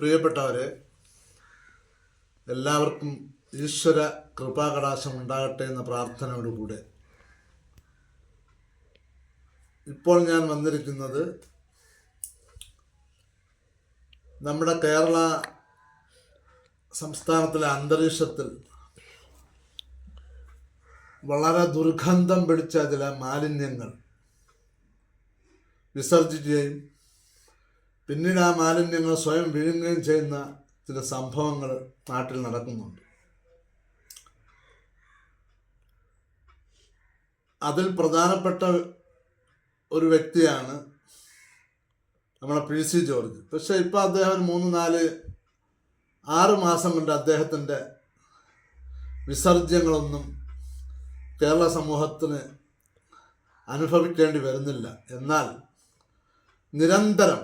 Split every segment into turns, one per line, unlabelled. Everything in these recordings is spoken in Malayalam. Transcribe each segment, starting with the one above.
പ്രിയപ്പെട്ടവരെ, എല്ലാവർക്കും ഈശ്വര കൃപാകടാശം ഉണ്ടാകട്ടെ എന്ന പ്രാർത്ഥനയോടുകൂടെ ഇപ്പോൾ ഞാൻ വന്നിരിക്കുന്നത് നമ്മുടെ കേരള സംസ്ഥാനത്തിലെ അന്തരീക്ഷത്തിൽ വളരെ ദുർഗന്ധം പിടിച്ച ചില മാലിന്യങ്ങൾ വിസർജിക്കുകയും പിന്നീട് ആ മാലിന്യങ്ങൾ സ്വയം വിഴുങ്ങുകയും ചെയ്യുന്ന ചില സംഭവങ്ങൾ നാട്ടിൽ നടക്കുന്നുണ്ട്. അതിൽ പ്രധാനപ്പെട്ട ഒരു വ്യക്തിയാണ് നമ്മളെ PC ജോർജ്. പക്ഷേ ഇപ്പോൾ അദ്ദേഹം 3-4-6 മാസം കൊണ്ട് അദ്ദേഹത്തിൻ്റെ വിസർജ്യങ്ങളൊന്നും കേരള സമൂഹത്തിന് അനുഭവിക്കേണ്ടി വരുന്നില്ല. എന്നാൽ നിരന്തരം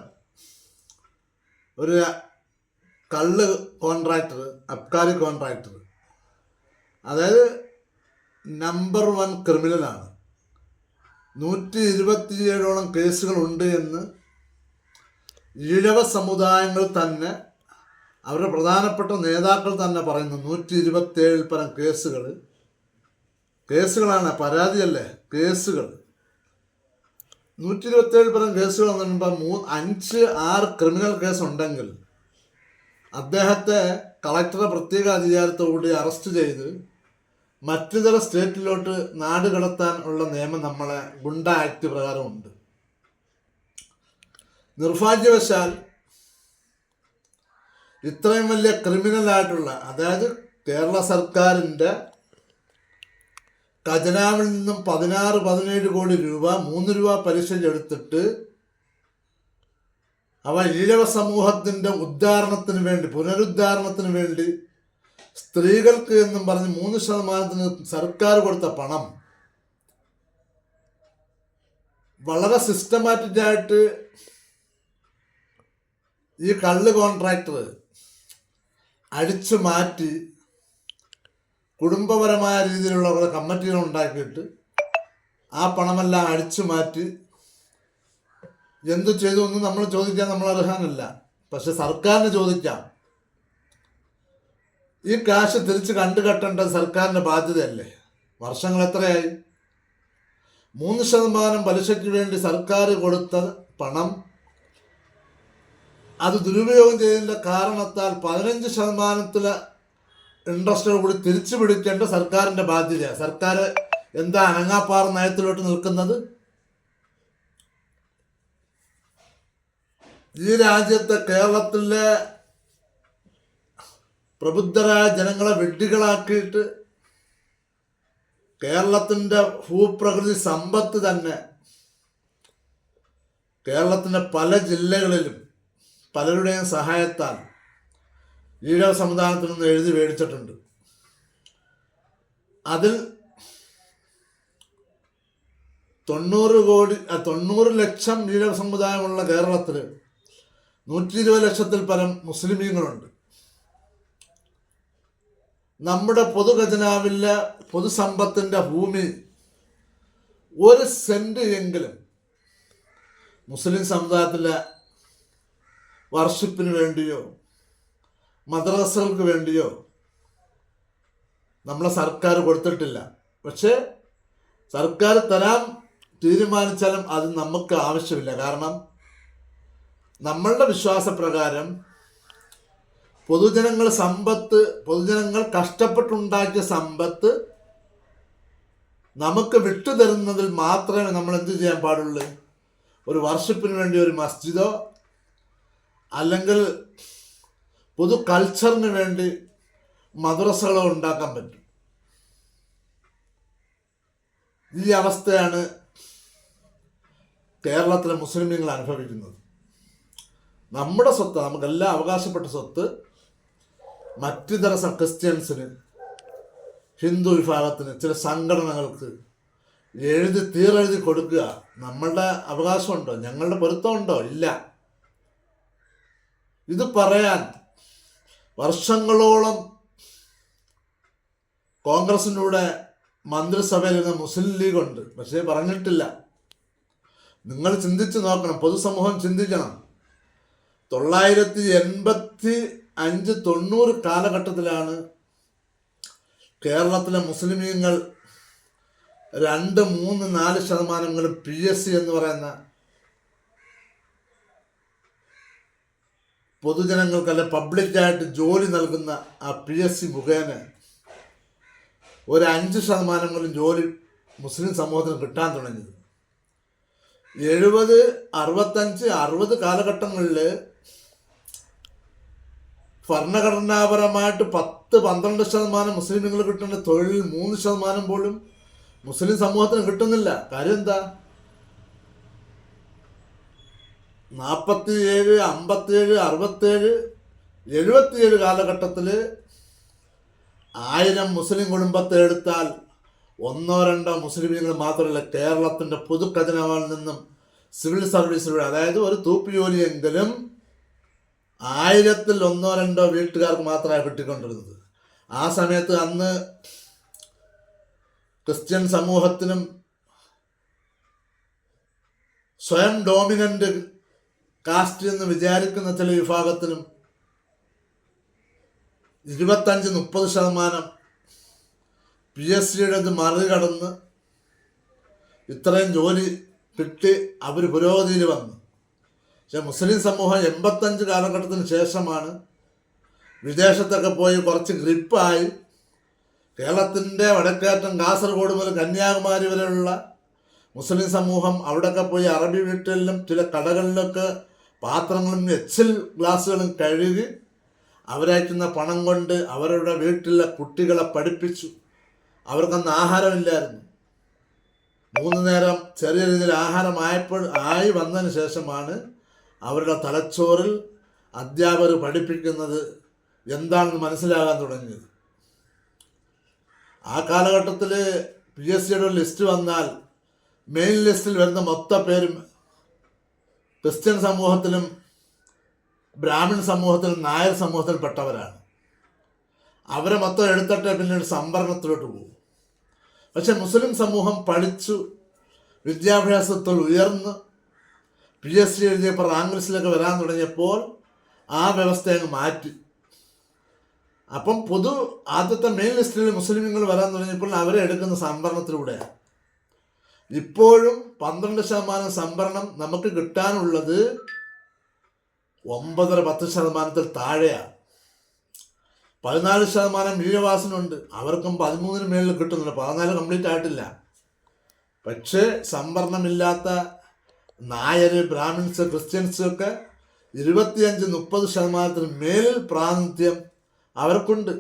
ഒരു കള്ള് കോൺട്രാക്ടർ, അബ്കാരി കോൺട്രാക്ടർ, അതായത് നമ്പർ 1 ക്രിമിനലാണ്. 127ഓളം കേസുകളുണ്ട് എന്ന് ഈഴവ സമുദായങ്ങൾ തന്നെ, അവരുടെ പ്രധാനപ്പെട്ട നേതാക്കൾ തന്നെ പറയുന്നു. 127 പരം കേസുകളാണ്, പരാതിയല്ലേ, കേസുകൾ. 127 പരം കേസുകൾ എന്ന് പറയുമ്പോൾ 5-6 ക്രിമിനൽ കേസുണ്ടെങ്കിൽ അദ്ദേഹത്തെ കളക്ടറെ പ്രത്യേക അധികാരത്തോടുകൂടി അറസ്റ്റ് ചെയ്ത് മറ്റു ചില സ്റ്റേറ്റിലോട്ട് നാട് കടത്താൻ ഉള്ള നിയമം നമ്മളെ ഗുണ്ട ആക്ട് പ്രകാരമുണ്ട്. നിർഭാഗ്യവശാൽ ഇത്രയും വലിയ ക്രിമിനലായിട്ടുള്ള, അതായത് കേരള സർക്കാരിൻ്റെ ഖജനാവിൽ നിന്നും 16-17 കോടി രൂപ 3 രൂപ പലിശയ്ക്ക് എടുത്തിട്ട് അവ ഈഴവ സമൂഹത്തിൻ്റെ ഉദ്ധാരണത്തിന് വേണ്ടി, പുനരുദ്ധാരണത്തിന് വേണ്ടി സ്ത്രീകൾക്ക് എന്നും പറഞ്ഞ് 3% സർക്കാർ കൊടുത്ത പണം വളരെ സിസ്റ്റമാറ്റിക്കായിട്ട് ഈ കള്ള് കോൺട്രാക്ടർ അടിച്ചു മാറ്റി കുടുംബപരമായ രീതിയിലുള്ള കുറേ കമ്മിറ്റികൾ ഉണ്ടാക്കിയിട്ട് ആ പണമെല്ലാം അടിച്ചു മാറ്റി എന്തു ചെയ്തു എന്ന് നമ്മൾ ചോദിക്കാൻ നമ്മൾ അർഹനല്ല. പക്ഷെ സർക്കാരിന് ചോദിക്കാം. ഈ കാശ് തിരിച്ച് കണ്ടുകെട്ടേണ്ടത് സർക്കാരിൻ്റെ ബാധ്യതയല്ലേ? വർഷങ്ങൾ എത്രയായി? 3% പലിശയ്ക്ക് വേണ്ടി സർക്കാർ കൊടുത്ത പണം അത് ദുരുപയോഗം ചെയ്തതിൻ്റെ കാരണത്താൽ 15% ഇൻട്രസ്റ്റോട് കൂടി തിരിച്ചു പിടിക്കേണ്ട സർക്കാരിൻ്റെ ബാധ്യതയാണ്. സർക്കാർ എന്താ അനങ്ങാപ്പാറ നയത്തിലോട്ട് നിൽക്കുന്നത്? ഈ രാജ്യത്തെ, കേരളത്തിലെ പ്രബുദ്ധരായ ജനങ്ങളെ വിഡ്ഢികളാക്കിയിട്ട് കേരളത്തിൻ്റെ ഭൂപ്രകൃതി സമ്പത്ത് തന്നെ കേരളത്തിൻ്റെ പല ജില്ലകളിലും പലരുടെയും സഹായത്താൽ ഈഴവ സമുദായത്തിൽ നിന്ന് എഴുതി മേടിച്ചിട്ടുണ്ട്. അതിൽ 90 ലക്ഷം ഈഴവ സമുദായമുള്ള കേരളത്തിൽ 120 ലക്ഷത്തിൽ പരം മുസ്ലിമീങ്ങളുണ്ട്. നമ്മുടെ പൊതുഖജനാവിലെ പൊതുസമ്പത്തിൻ്റെ ഭൂമി 1 സെന്റ് എങ്കിലും മുസ്ലിം സമുദായത്തിലെ വർഷിപ്പിന് വേണ്ടിയോ മദ്രസകൾക്ക് വേണ്ടിയോ നമ്മളെ സർക്കാർ കൊടുത്തിട്ടില്ല. പക്ഷേ സർക്കാർ തരാൻ തീരുമാനിച്ചാലും അത് നമുക്ക് ആവശ്യമില്ല. കാരണം നമ്മളുടെ വിശ്വാസപ്രകാരം പൊതുജനങ്ങൾ കഷ്ടപ്പെട്ടുണ്ടാക്കിയ സമ്പത്ത് നമുക്ക് വിട്ടുതരുന്നതിൽ മാത്രമേ നമ്മൾ എന്ത് ചെയ്യാൻ പാടുള്ളൂ. ഒരു വർഷിപ്പിന് വേണ്ടി ഒരു മസ്ജിദോ അല്ലെങ്കിൽ പൊതു കൾച്ചറിന് വേണ്ടി മദ്രസകളോ ഉണ്ടാക്കാൻ പറ്റും. ഈ അവസ്ഥയാണ് കേരളത്തിലെ മുസ്ലിമീങ്ങൾ അനുഭവിക്കുന്നത്. നമ്മുടെ സ്വത്ത്, നമുക്കെല്ലാം അവകാശപ്പെട്ട സ്വത്ത് മറ്റിതര ക്രിസ്ത്യൻസിന്, ഹിന്ദു വിഭാഗത്തിന്, ചില സംഘടനകൾക്ക് തീരെഴുതി കൊടുക്കുക. നമ്മളുടെ അവകാശമുണ്ടോ? ഞങ്ങളുടെ പൊരുത്തമുണ്ടോ? ഇല്ല. ഇത് പറയാൻ വർഷങ്ങളോളം കോൺഗ്രസിലൂടെ മന്ത്രിസഭയിൽ നിന്ന് മുസ്ലിം ലീഗ് ഉണ്ട്, പക്ഷേ പറഞ്ഞിട്ടില്ല. നിങ്ങൾ ചിന്തിച്ച് നോക്കണം, പൊതുസമൂഹം ചിന്തിക്കണം. 1985-90 കാലഘട്ടത്തിലാണ് കേരളത്തിലെ മുസ്ലിമീങ്ങൾ 2, 3, 4% PSC എന്ന് പറയുന്ന പൊതുജനങ്ങൾക്കല്ല പബ്ലിക്കായിട്ട് ജോലി നൽകുന്ന ആ PSC മുഖേന ഒരു 5% ജോലി മുസ്ലിം സമൂഹത്തിന് കിട്ടാൻ തുടങ്ങിയത്. 70, 65, 60 കാലഘട്ടങ്ങളിൽ ഭരണഘടനാപരമായിട്ട് 10-12% മുസ്ലിമുകൾ കിട്ടേണ്ട തൊഴിലിൽ 3% പോലും മുസ്ലിം സമൂഹത്തിന് കിട്ടുന്നില്ല. കാര്യം എന്താ? 47, 57, 67, 77 കാലഘട്ടത്തിൽ 1000 മുസ്ലിം കുടുംബത്തെ എടുത്താൽ 1-2 മുസ്ലിമീങ്ങൾ മാത്രമല്ല കേരളത്തിൻ്റെ പൊതു ഖജനാവിൽ നിന്നും സിവിൽ സർവീസിലൂടെ, അതായത് ഒരു തൂപ്പ് ജോലിയെങ്കിലും 1000-ൽ 1-2 വീട്ടുകാർക്ക് മാത്രമാണ് കിട്ടിക്കൊണ്ടിരുന്നത്. ആ സമയത്ത് അന്ന് ക്രിസ്ത്യൻ സമൂഹത്തിനും സ്വയം ഡോമിനൻ്റ് കാസ്റ്റ് എന്ന് വിചാരിക്കുന്ന ചില വിഭാഗത്തിനും 25-30% PSCയുടെ മറികടന്ന് ഇത്രയും ജോലി കിട്ടി അവർ പുരോഗതിയിൽ വന്നു. പക്ഷെ മുസ്ലിം സമൂഹം 85 കാലഘട്ടത്തിന് ശേഷമാണ് വിദേശത്തൊക്കെ പോയി കുറച്ച് ഗ്രിപ്പായി കേരളത്തിൻ്റെ വടക്കേറ്റം കാസർഗോഡ് മുതൽ കന്യാകുമാരി വരെയുള്ള മുസ്ലിം സമൂഹം അവിടെയൊക്കെ പോയി അറബി വീട്ടിലും ചില കടകളിലൊക്കെ പാത്രങ്ങളും ഗ്ലാസ്സുകളും കഴുകി അവരയക്കുന്ന പണം കൊണ്ട് അവരുടെ വീട്ടിലെ കുട്ടികളെ പഠിപ്പിച്ചു. അവർക്കന്ന് ആഹാരമില്ലായിരുന്നു. 3 നേരം ചെറിയ രീതിയിൽ ആയി വന്നതിന് ശേഷമാണ് അവരുടെ തലച്ചോറിൽ അധ്യാപകർ പഠിപ്പിക്കുന്നത് എന്താണെന്ന് മനസ്സിലാകാൻ തുടങ്ങിയത്. ആ കാലഘട്ടത്തിൽ PSCയുടെ ഒരു ലിസ്റ്റ് വന്നാൽ മെയിൻ ലിസ്റ്റിൽ വരുന്ന മൊത്തം പേരും ക്രിസ്ത്യൻ സമൂഹത്തിലും ബ്രാഹ്മൺ സമൂഹത്തിലും നായർ സമൂഹത്തിലും പെട്ടവരാണ്. അവരെ മൊത്തം എടുത്തിട്ട് പിന്നീട് സംവരണത്തിലോട്ട് പോകും. പക്ഷെ മുസ്ലിം സമൂഹം പഠിച്ചു വിദ്യാഭ്യാസത്തിൽ ഉയർന്ന് PSC എഴുതിയപ്പോൾ റാങ്ക് ലിസ്റ്റിലൊക്കെ വരാൻ തുടങ്ങിയപ്പോൾ ആ വ്യവസ്ഥ അങ്ങ് മാറ്റി. അപ്പം ആദ്യത്തെ മെയിൻ ലിസ്റ്റിൽ മുസ്ലിമുകൾ വരാൻ തുടങ്ങിയപ്പോൾ അവരെ എടുക്കുന്ന സംവരണത്തിലൂടെയാണ്. ഇപ്പോഴും 12% സംവരണം നമുക്ക് കിട്ടാനുള്ളത് 9-10% താഴെയാണ്. 14% വീരവാസനുണ്ട്, അവർക്കും 13 മേളിൽ കിട്ടുന്നുണ്ട്, 14 കംപ്ലീറ്റ് ആയിട്ടില്ല. പക്ഷേ സംവരണമില്ലാത്ത നായർ, ബ്രാഹ്മിൻസ്, ക്രിസ്ത്യൻസ് ഒക്കെ 25-30% മേലിൽ പ്രാതിനിധ്യം അവർക്കുണ്ട്.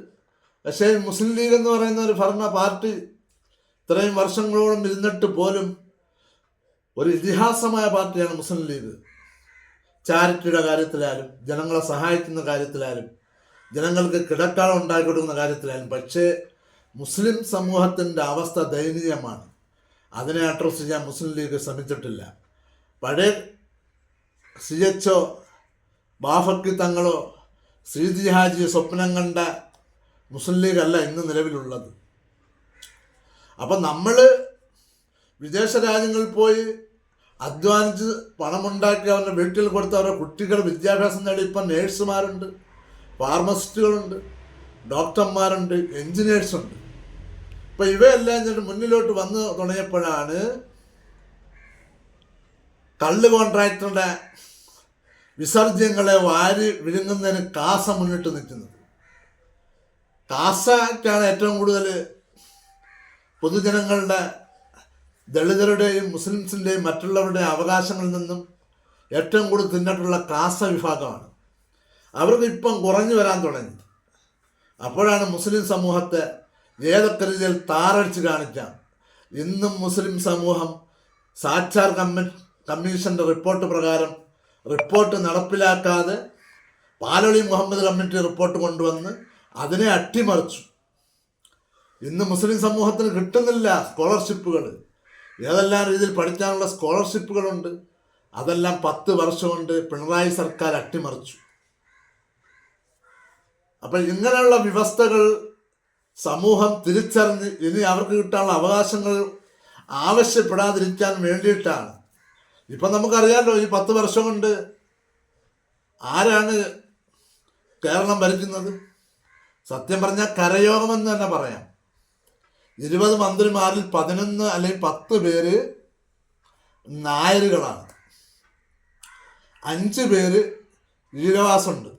പക്ഷേ മുസ്ലിം ലീഗ് എന്ന് പറയുന്ന ഒരു ഭരണ പാർട്ടി ഇത്രയും വർഷങ്ങളോളം ഇരുന്നിട്ട് പോലും ഒരു ഇതിഹാസമായ പാർട്ടിയാണ് മുസ്ലിം ലീഗ്. ചാരിറ്റിയുടെ കാര്യത്തിലായാലും ജനങ്ങളെ സഹായിക്കുന്ന കാര്യത്തിലായാലും ജനങ്ങൾക്ക് കിടക്കാളം ഉണ്ടാക്കി കൊടുക്കുന്ന കാര്യത്തിലായാലും. പക്ഷേ മുസ്ലിം സമൂഹത്തിൻ്റെ അവസ്ഥ ദയനീയമാണ്. അതിനെ അഡ്രസ് ചെയ്യാൻ മുസ്ലിം ലീഗ് ശ്രമിച്ചിട്ടില്ല. പഴയ CHO ബാഫക്കി തങ്ങളോ ശ്രീജി ഹാജി സ്വപ്നം കണ്ട മുസ്ലിം ലീഗല്ല ഇന്ന് നിലവിലുള്ളത്. അപ്പം നമ്മൾ വിദേശ രാജ്യങ്ങളിൽ പോയി അധ്വാനിച്ച് പണമുണ്ടാക്കി അവരുടെ വീട്ടിൽ കൊടുത്ത് അവരുടെ കുട്ടികൾ വിദ്യാഭ്യാസം നേടി ഇപ്പം നേഴ്സുമാരുണ്ട്, ഫാർമസിസ്റ്റുകളുണ്ട്, ഡോക്ടർമാരുണ്ട്, എൻജിനീയേഴ്സുണ്ട്. ഇപ്പം ഇവയെല്ലാം ഞാൻ മുന്നിലോട്ട് വന്ന് തുടങ്ങിയപ്പോഴാണ് കള്ള് കോൺട്രാക്ടറുടെ വിസർജ്യങ്ങളെ വാരി വിഴുങ്ങുന്നതിന് കാസ മുന്നിട്ട് നിൽക്കുന്നത്. കാസയ്ക്കാണ് ഏറ്റവും കൂടുതൽ പൊതുജനങ്ങളുടെ, ദളിതരുടെയും മുസ്ലിംസിൻ്റെയും മറ്റുള്ളവരുടെയും അവകാശങ്ങളിൽ നിന്നും ഏറ്റവും കൂടുതൽ തിന്നിട്ടുള്ള കാസ വിഭാഗമാണ്. അവർക്ക് ഇപ്പം കുറഞ്ഞു വരാൻ തുടങ്ങി. അപ്പോഴാണ് മുസ്ലിം സമൂഹത്തെ ഏതൊക്കെ രീതിയിൽ താറടിച്ച് കാണിക്കാം. ഇന്നും മുസ്ലിം സമൂഹം സാക്ഷാർ കമ്മീഷൻ്റെ റിപ്പോർട്ട് പ്രകാരം റിപ്പോർട്ട് നടപ്പിലാക്കാതെ പാലൊളി മുഹമ്മദ് കമ്മിറ്റി റിപ്പോർട്ട് കൊണ്ടുവന്ന് അതിനെ അട്ടിമറിച്ചു. ഇന്ന് മുസ്ലിം സമൂഹത്തിന് കിട്ടുന്നില്ല സ്കോളർഷിപ്പുകൾ. ഏതെല്ലാം രീതിയിൽ പഠിക്കാനുള്ള സ്കോളർഷിപ്പുകളുണ്ട്, അതെല്ലാം 10 വർഷം കൊണ്ട് പിണറായി സർക്കാർ അട്ടിമറിച്ചു. അപ്പം ഇങ്ങനെയുള്ള വ്യവസ്ഥകൾ സമൂഹം തിരിച്ചറിഞ്ഞ് ഇനി അവർക്ക് കിട്ടാനുള്ള അവകാശങ്ങൾ ആവശ്യപ്പെടാതിരിക്കാൻ വേണ്ടിയിട്ടാണ്. ഇപ്പം നമുക്കറിയാമല്ലോ, ഈ 10 വർഷം കൊണ്ട് ആരാണ് കേരളം ഭരിക്കുന്നത്? സത്യം പറഞ്ഞാൽ കരയോഗമെന്ന് തന്നെ പറയാം. 20 മന്ത്രിമാരിൽ 11 അല്ലെങ്കിൽ 10 പേര് നായരുകളാണ്, 5 പേര് ഈഴവാസുണ്ട്,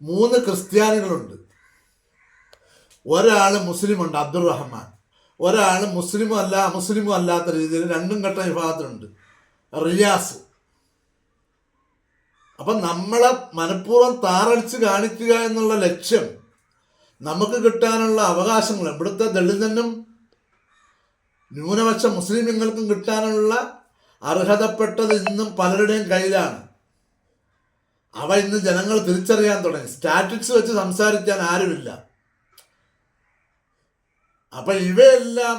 3 ക്രിസ്ത്യാനികളുണ്ട്, ഒരാൾ മുസ്ലിമുണ്ട് അബ്ദുൾ-റഹ്മാൻ, ഒരാൾ മുസ്ലിമും അല്ല അമുസ്ലിമും അല്ലാത്ത രീതിയിൽ രണ്ടും ഘട്ട വിഭാഗത്തിലുണ്ട് റിയാസ്. അപ്പം നമ്മളെ മനഃപൂർവ്വം താറടിച്ച് കാണിക്കുക എന്നുള്ള ലക്ഷ്യം, നമുക്ക് കിട്ടാനുള്ള അവകാശങ്ങൾ ഇവിടുത്തെ ദളിതനും ന്യൂനപക്ഷ മുസ്ലിമുകൾക്കും കിട്ടാനുള്ള അർഹതപ്പെട്ടത് ഇന്നും പലരുടെയും കയ്യിലാണ്. അവ ഇന്ന് ജനങ്ങൾ തിരിച്ചറിയാൻ തുടങ്ങി. സ്റ്റാറ്റിക്സ് വെച്ച് സംസാരിക്കാൻ ആരുമില്ല. അപ്പം ഇവയെല്ലാം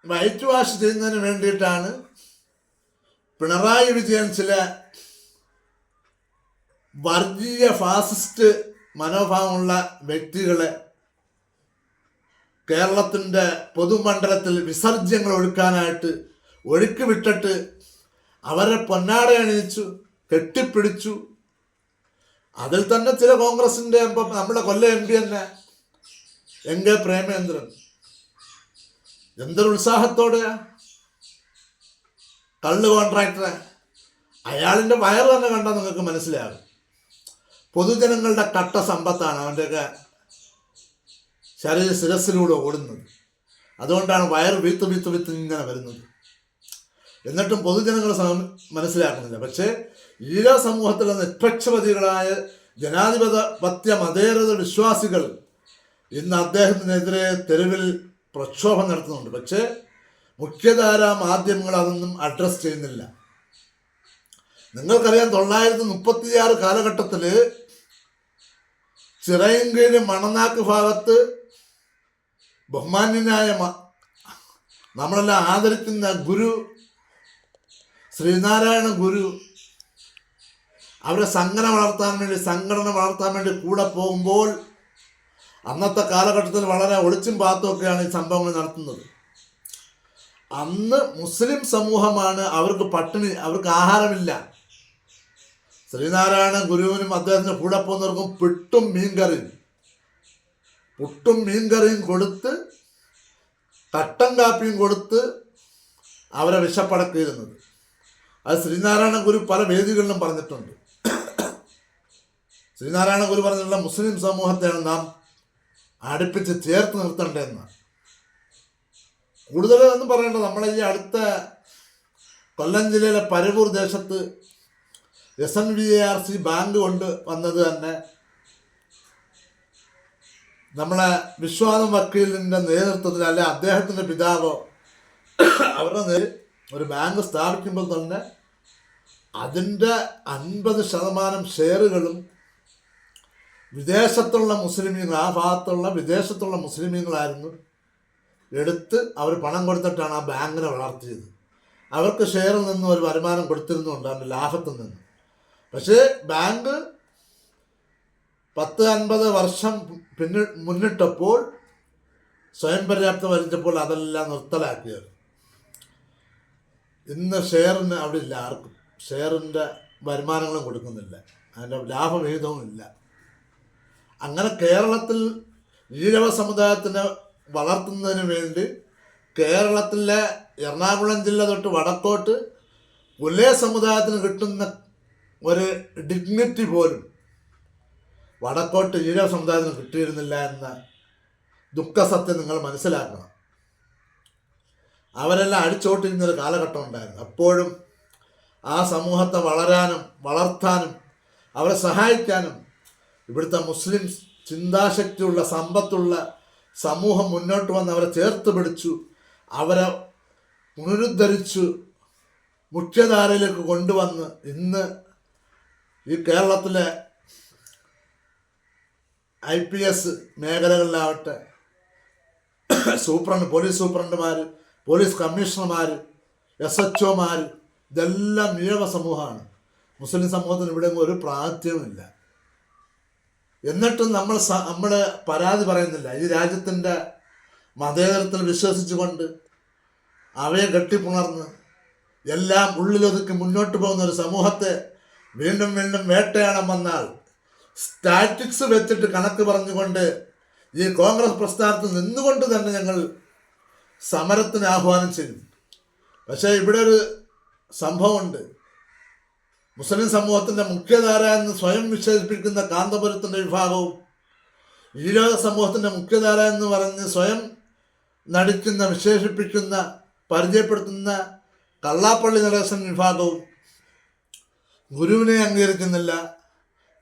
വൈറ്റ് വാഷ് ചെയ്യുന്നതിന് വേണ്ടിയിട്ടാണ് പിണറായി വിജയൻ ചില വർഗീയ ഫാസിസ്റ്റ് മനോഭാവമുള്ള വ്യക്തികളെ കേരളത്തിൻ്റെ പൊതുമണ്ഡലത്തിൽ വിസർജ്യങ്ങൾ ഒഴുക്കാനായിട്ട് ഒഴുക്കി വിട്ടിട്ട് അവരെ പൊന്നാട അണിയിച്ചു, കെട്ടിപ്പിടിച്ചു. അതിൽ തന്നെ ചില കോൺഗ്രസിൻ്റെ നമ്മുടെ കൊല്ലം MP തന്നെ എൻ കെ പ്രേമേന്ദ്രൻ എന്തൊരു ഉത്സാഹത്തോടെയാ കള്ള് കോൺട്രാക്ടറെ, അയാളിൻ്റെ വയറ് തന്നെ കണ്ടാൽ നിങ്ങൾക്ക് മനസ്സിലാകും. പൊതുജനങ്ങളുടെ കട്ട സമ്പത്താണ് അവൻ്റെയൊക്കെ ശിരസിലൂടെ ഓടുന്നത്. അതുകൊണ്ടാണ് വയറ് വീത്ത് ഇങ്ങനെ വരുന്നത്. എന്നിട്ടും പൊതുജനങ്ങൾ മനസ്സിലാക്കുന്നില്ല. പക്ഷേ ഈഴ സമൂഹത്തിലെ നിഷ്പക്ഷപതികളായ ജനാധിപത്യ മതേതര വിശ്വാസികൾ ഇന്ന് അദ്ദേഹത്തിനെതിരെ തെരുവിൽ പ്രക്ഷോഭം നടത്തുന്നുണ്ട്. പക്ഷേ മുഖ്യധാരാ മാധ്യമങ്ങൾ അതൊന്നും അഡ്രസ് ചെയ്യുന്നില്ല. നിങ്ങൾക്കറിയാം, 1936 കാലഘട്ടത്തിൽ ചിറയൻകീഴ് മണനാക്ക് ഭാഗത്ത് ബഹുമാന്യനായ നമ്മളെല്ലാം ആദരിക്കുന്ന ഗുരു ശ്രീനാരായണ ഗുരു അവരെ സംഘടന വളർത്താൻ വേണ്ടി കൂടെ പോകുമ്പോൾ അന്നത്തെ കാലഘട്ടത്തിൽ വളരെ ഒളിച്ചും പാത്തുമൊക്കെയാണ് ഈ സംഭവങ്ങൾ നടത്തുന്നത്. അന്ന് മുസ്ലിം സമൂഹമാണ് അവർക്ക് പട്ടിണി, അവർക്ക് ആഹാരമില്ല. ശ്രീനാരായണ ഗുരുവിനും അദ്ദേഹത്തിന് കൂടെ പോകുന്നവർക്കും പുട്ടും മീൻകറിയും കൊടുത്ത് കട്ടൻ കാപ്പിയും കൊടുത്ത് അവരെ വിശപ്പടക്കിയിരുന്നത്. അത് ശ്രീനാരായണ ഗുരു പല വേദികളിലും പറഞ്ഞിട്ടുണ്ട്. ശ്രീനാരായണ ഗുരു പറഞ്ഞിട്ടുള്ള മുസ്ലിം സമൂഹത്തെയാണ് നാം അടുപ്പിച്ച് ചേർത്ത് നിർത്തേണ്ടതെന്ന്. കൂടുതലൊന്നും പറയേണ്ടത്, നമ്മളെ ഈ അടുത്ത കൊല്ലം ജില്ലയിലെ പരവൂർ ദേശത്ത് SNVARC ബാങ്ക് കൊണ്ട് വന്നത് തന്നെ നമ്മളെ വിശ്വാസം വക്കീലിൻ്റെ നേതൃത്വത്തിൽ, അല്ലെ അദ്ദേഹത്തിൻ്റെ പിതാവോ അവരുടെ ഒരു ബാങ്ക് സ്ഥാപിക്കുമ്പോൾ തന്നെ അതിൻ്റെ 50% ഷെയറുകളും വിദേശത്തുള്ള മുസ്ലിമീങ്ങൾ, ആ ഭാഗത്തുള്ള വിദേശത്തുള്ള മുസ്ലിമീങ്ങളായിരുന്നു എടുത്ത് അവർ പണം കൊടുത്തിട്ടാണ് ആ ബാങ്കിനെ വളർത്തിയത്. അവർക്ക് ഷെയറിൽ നിന്നും ഒരു വരുമാനം കൊടുത്തിരുന്നുണ്ട്, അതിൻ്റെ ലാഭത്തിൽ നിന്ന്. പക്ഷേ ബാങ്ക് 10-50 വർഷം മുന്നിട്ടപ്പോൾ സ്വയം പര്യാപ്തം വലിച്ചപ്പോൾ അതെല്ലാം നിർത്തലാക്കിയത്. ഇന്ന് ഷെയറിന് അവിടെ ഇല്ല, ആർക്കും ഷെയറിൻ്റെ വരുമാനങ്ങളും കൊടുക്കുന്നില്ല, അതിൻ്റെ ലാഭവിഹിതവും ഇല്ല. അങ്ങനെ കേരളത്തിൽ ഈഴവ സമുദായത്തിനെ വളർത്തുന്നതിന് വേണ്ടി കേരളത്തിലെ എറണാകുളം ജില്ല തൊട്ട് വടക്കോട്ട് പുലയ സമുദായത്തിന് കിട്ടുന്ന ഒരു ഡിഗ്നിറ്റി പോലും വടക്കോട്ട് ഈഴവ സമുദായത്തിന് കിട്ടിയിരുന്നില്ല എന്ന ദുഃഖസത്യം നിങ്ങൾ മനസ്സിലാക്കണം. അവരെല്ലാം അടിച്ചോട്ടിരുന്നൊരു കാലഘട്ടം ഉണ്ടായിരുന്നു. അപ്പോഴും ആ സമൂഹത്തെ വളർത്താനും അവരെ സഹായിക്കാനും ഇവിടുത്തെ മുസ്ലിം ചിന്താശക്തിയുള്ള സമ്പത്തുള്ള സമൂഹം മുന്നോട്ട് വന്ന് അവരെ ചേർത്ത് പിടിച്ചു, അവരെ പുനരുദ്ധരിച്ചു മുഖ്യധാരയിലേക്ക് കൊണ്ടുവന്ന് ഇന്ന് ഈ കേരളത്തിലെ IPS മേഖലകളിലാവട്ടെ പോലീസ് സൂപ്രണ്ടുമാർ, പോലീസ് കമ്മീഷണർമാർ, SHOമാർ, ഇതെല്ലാം ഈഴവ സമൂഹമാണ്. മുസ്ലിം സമൂഹത്തിന് ഇവിടെ ഒരു പ്രാതിനിധ്യവുമില്ല. എന്നിട്ടും നമ്മൾ പരാതി പറയുന്നില്ല. ഈ രാജ്യത്തിൻ്റെ മതേതരത്തിൽ വിശ്വസിച്ചുകൊണ്ട് അവയെ കെട്ടിപ്പുണർന്ന് എല്ലാം ഉള്ളിലൊതുക്കി മുന്നോട്ട് പോകുന്ന ഒരു സമൂഹത്തെ വീണ്ടും വീണ്ടും വേട്ടയാടാൻ വന്നാൽ സ്റ്റാറ്റിക്സ് വെച്ചിട്ട് കണക്ക് പറഞ്ഞുകൊണ്ട് ഈ കോൺഗ്രസ് പ്രസ്ഥാനത്തിൽ നിന്നുകൊണ്ട് തന്നെ ഞങ്ങൾ സമരത്തിന് ആഹ്വാനം ചെയ്യും. പക്ഷേ ഇവിടെ ഒരു സംഭവമുണ്ട്. മുസ്ലിം സമൂഹത്തിൻ്റെ മുഖ്യധാര എന്ന് സ്വയം വിശേഷിപ്പിക്കുന്ന കാന്തപുരത്തിൻ്റെ വിഭാഗവും ഈരോഗ സമൂഹത്തിൻ്റെ മുഖ്യധാര എന്ന് പറഞ്ഞ് സ്വയം നടിക്കുന്ന, വിശേഷിപ്പിക്കുന്ന, പരിചയപ്പെടുത്തുന്ന കള്ളാപ്പള്ളി നടേശൻ വിഭാഗവും ഗുരുവിനെ അംഗീകരിക്കുന്നില്ല.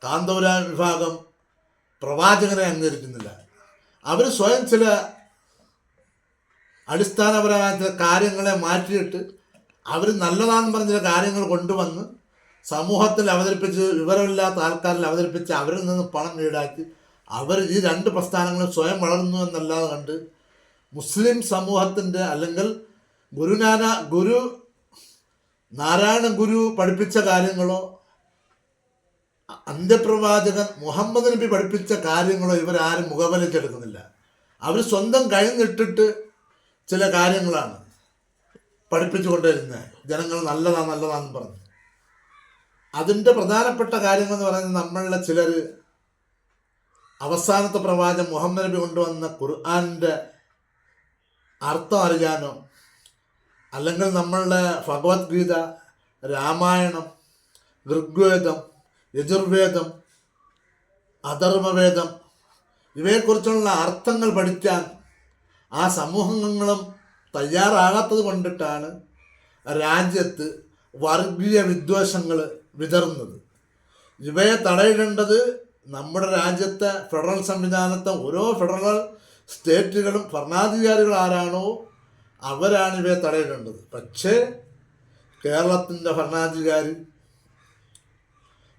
കാന്തപുര വിഭാഗം പ്രവാചകനെ അംഗീകരിക്കുന്നില്ല. അവർ സ്വയം ചില അടിസ്ഥാനപരമായ ചില കാര്യങ്ങളെ മാറ്റിയിട്ട് അവർ നല്ലതാണെന്ന് പറഞ്ഞ ചില കാര്യങ്ങൾ കൊണ്ടുവന്ന് സമൂഹത്തിൽ അവതരിപ്പിച്ച്, വിവരമില്ലാത്ത ആൾക്കാരിൽ അവതരിപ്പിച്ച് അവരിൽ നിന്ന് പണം ഈടാക്കി അവർ ഈ രണ്ട് പ്രസ്ഥാനങ്ങളും സ്വയം വളർന്നു എന്നല്ലാതെ കണ്ട് മുസ്ലിം സമൂഹത്തിൻ്റെ അല്ലെങ്കിൽ ഗുരു നാരായണ ഗുരു പഠിപ്പിച്ച കാര്യങ്ങളോ അന്ത്യപ്രവാചകൻ മുഹമ്മദ് നബി പഠിപ്പിച്ച കാര്യങ്ങളോ ഇവരാരും മുഖവിലക്കെടുക്കുന്നില്ല. അവർ സ്വന്തം കഴിഞ്ഞിട്ടിട്ട് ചില കാര്യങ്ങളാണ് പഠിപ്പിച്ചു കൊണ്ടിരുന്നത്. ജനങ്ങൾ നല്ലതാണെന്ന് പറഞ്ഞു. അതിൻ്റെ പ്രധാനപ്പെട്ട കാര്യങ്ങളെന്ന് പറയുന്നത് നമ്മളുടെ ചിലർ അവസാനത്തെ പ്രവാചകൻ മുഹമ്മദ് നബി കൊണ്ടുവന്ന ഖുർആൻ്റെ അർത്ഥം അറിയാനോ അല്ലെങ്കിൽ നമ്മളുടെ ഭഗവത്ഗീത, രാമായണം, ഋഗ്വേദം, യജുർവേദം, അഥർവവേദം ഇവയെക്കുറിച്ചുള്ള അർത്ഥങ്ങൾ പഠിക്കാൻ ആ സമൂഹങ്ങളും തയ്യാറാകാത്തത് കൊണ്ടിട്ടാണ് രാജ്യത്ത് വർഗീയ വിദ്വേഷങ്ങൾ വിതറുന്നത്. ഇവയെ തടയിടേണ്ടത് നമ്മുടെ രാജ്യത്തെ ഫെഡറൽ സംവിധാനത്തെ ഓരോ ഫെഡറൽ സ്റ്റേറ്റുകളും ഭരണാധികാരികൾ ആരാണോ അവരാണ് ഇവയെ തടയിടേണ്ടത്. പക്ഷേ കേരളത്തിൻ്റെ ഭരണാധികാരി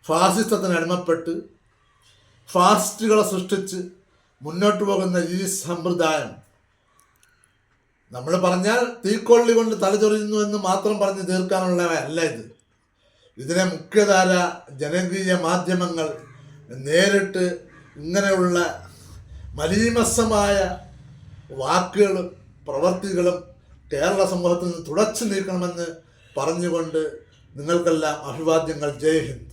ഫാസിസത്തിന് അടിമപ്പെട്ട് ഫാസിസ്റ്റുകളെ സൃഷ്ടിച്ച് മുന്നോട്ട് പോകുന്ന ഈ സമ്പ്രദായം നമ്മൾ പറഞ്ഞാൽ തീക്കൊള്ളി കൊണ്ട് തലചൊറിയുന്നു എന്ന് മാത്രം പറഞ്ഞ് തീർക്കാനുള്ളവയല്ല ഇത്. ഇതിനെ മുഖ്യധാര ജനകീയ മാധ്യമങ്ങൾ നേരിട്ട് ഇങ്ങനെയുള്ള മലീമസമായ വാക്കുകളും പ്രവർത്തികളും കേരള സമൂഹത്തിൽ നിന്ന് തുടച്ചു നീക്കണമെന്ന് പറഞ്ഞുകൊണ്ട് നിങ്ങൾക്കെല്ലാം അഭിവാദ്യങ്ങൾ. ജയ് ഹിന്ദ്.